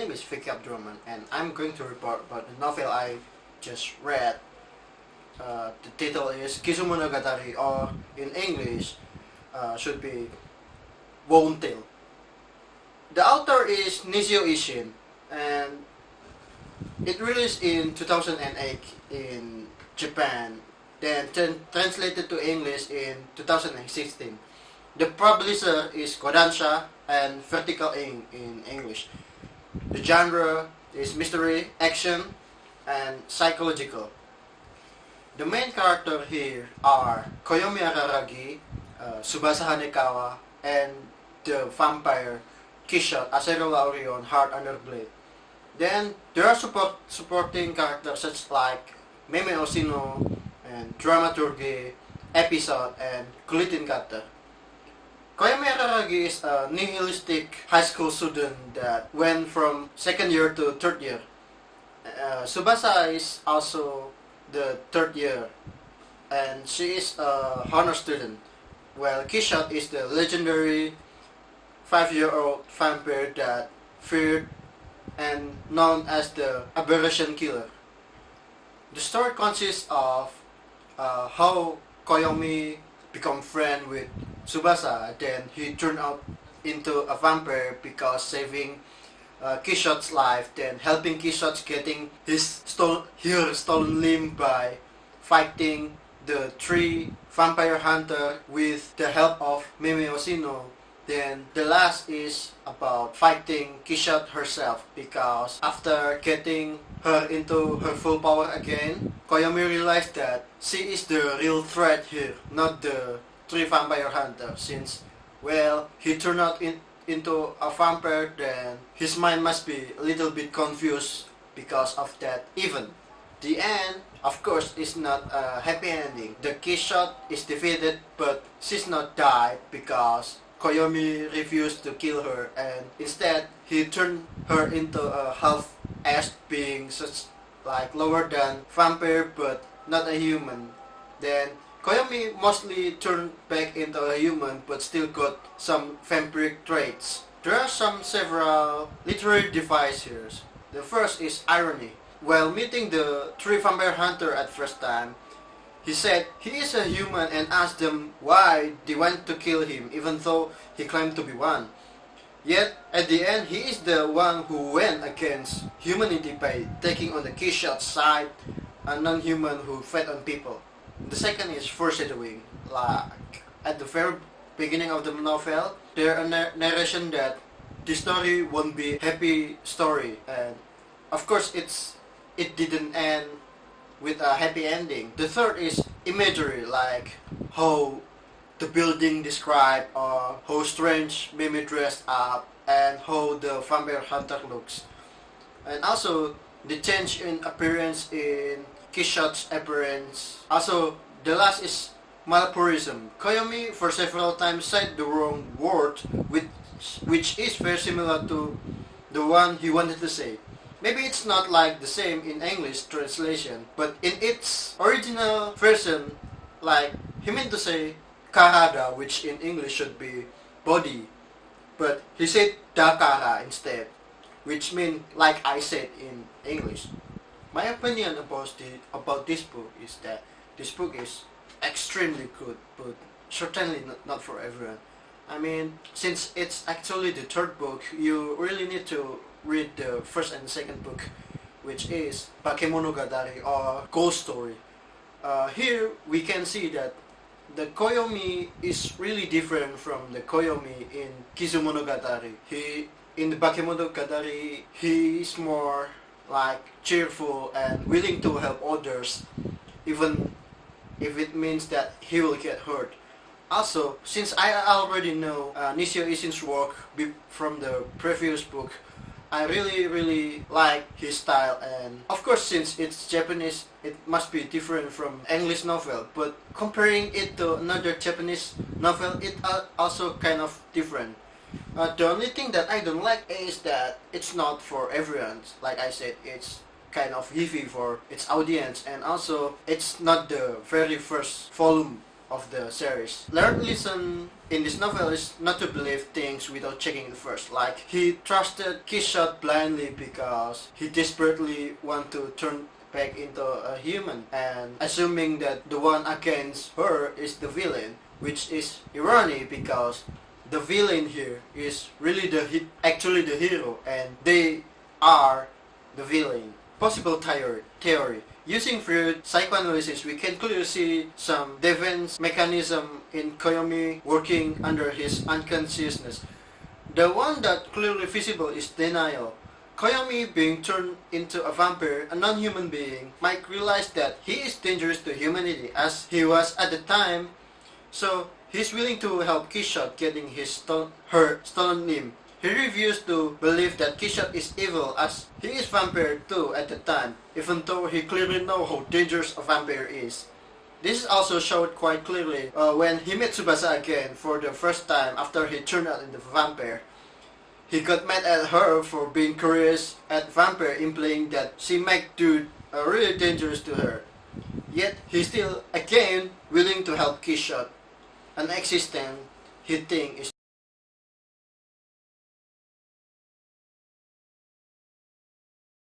name is Vicky Abdurrahman, and I'm going to report about the novel I just read. The title is Kizumonogatari, or in English should be Bone Tale. The author is Nishio Ishin, and it released in 2008 in Japan, then translated to English in 2016. The publisher is Kodansha and Vertical Ink in English. The genre is mystery, action, and psychological. The main character here are Koyomi Araragi, Tsubasa Hanekawa, and the vampire Kishot Acerula Orion Heart Under Blade. Then there are supporting characters such like Meme Osino and dramaturgy, episode, and Kulitin Kata. Koyomi Araragi is a nihilistic high school student that went from second year to third year. Tsubasa is also the third year, and she is a honor student, while Kishot is the legendary 5-year-old vampire that feared and known as the aberration killer. The story consists of how Koyomi become friend with Tsubasa, then he turned out into a vampire because saving Kishot's life, then helping Kishot getting her stolen limb by fighting the 3 vampire hunter with the help of Meme Osino. Then the last is about fighting Kishot herself, because after getting her into her full power again, Koyomi realized that she is the real threat here, not the 3 vampire hunters, since, well, he turned out into a vampire, then his mind must be a little bit confused because of that event. The end, of course, is not a happy ending. The Kishot is defeated, but she's not died because Koyomi refused to kill her, and instead he turned her into a half-assed being, such like lower than vampire but not a human. Then Koyomi mostly turned back into a human but still got some vampiric traits. There are several literary devices here. The first is irony. While meeting the 3 vampire hunter at first time, he said he is a human and asked them why they want to kill him even though he claimed to be one. Yet, at the end, he is the one who went against humanity by taking on the Kishot's side, a non-human who fed on people. The second is foreshadowing. Like, at the very beginning of the novel, there is a narration that the story won't be a happy story, and of course it didn't end with a happy ending. The third is imagery, like how the building described, or how strange Mimi dressed up, and how the vampire hunter looks. And also the change in appearance in Kishot's appearance. Also, the last is malpurism. Koyomi for several times said the wrong word, which is very similar to the one he wanted to say. Maybe it's not like the same in English translation, but in its original version, like he meant to say karada, which in English should be body, but he said dakara instead, which means like I said in English. My opinion about this book is that this book is extremely good, but certainly not for everyone. I mean, since it's actually the third book, you really need to read the first and second book, which is Bakemonogatari, or Ghost Story. Here we can see that the Koyomi is really different from the Koyomi in Kizumonogatari. In the Bakemonogatari, he is more like cheerful and willing to help others, even if it means that he will get hurt. Also, since I already know Nishio Ishin's work from the previous book, I really like his style, and of course since it's Japanese, it must be different from English novel, but comparing it to another Japanese novel, it also kind of different. The only thing that I don't like is that it's not for everyone. Like I said, it's kind of heavy for its audience, and also it's not the very first volume of the series. Learned lesson in this novel is not to believe things without checking it first. Like, he trusted Kishot blindly because he desperately want to turn back into a human, and assuming that the one against her is the villain, which is irony because the villain here is really actually the hero, and they are the villain. Possible theory. Using Freud psychoanalysis, we can clearly see some defense mechanism in Koyomi working under his unconsciousness. The one that clearly visible is denial. Koyomi, being turned into a vampire, a non-human being, might realize that he is dangerous to humanity as he was at the time, so he's willing to help Kishot getting her stolen limb. He refused to believe that Kishot is evil as he is vampire too at the time, even though he clearly knows how dangerous a vampire is. This is also showed quite clearly when he met Tsubasa again for the first time after he turned out into a vampire. He got mad at her for being curious at vampire, implying that she might do really dangerous to her. Yet he's still again willing to help Kishot, an existence he thinks is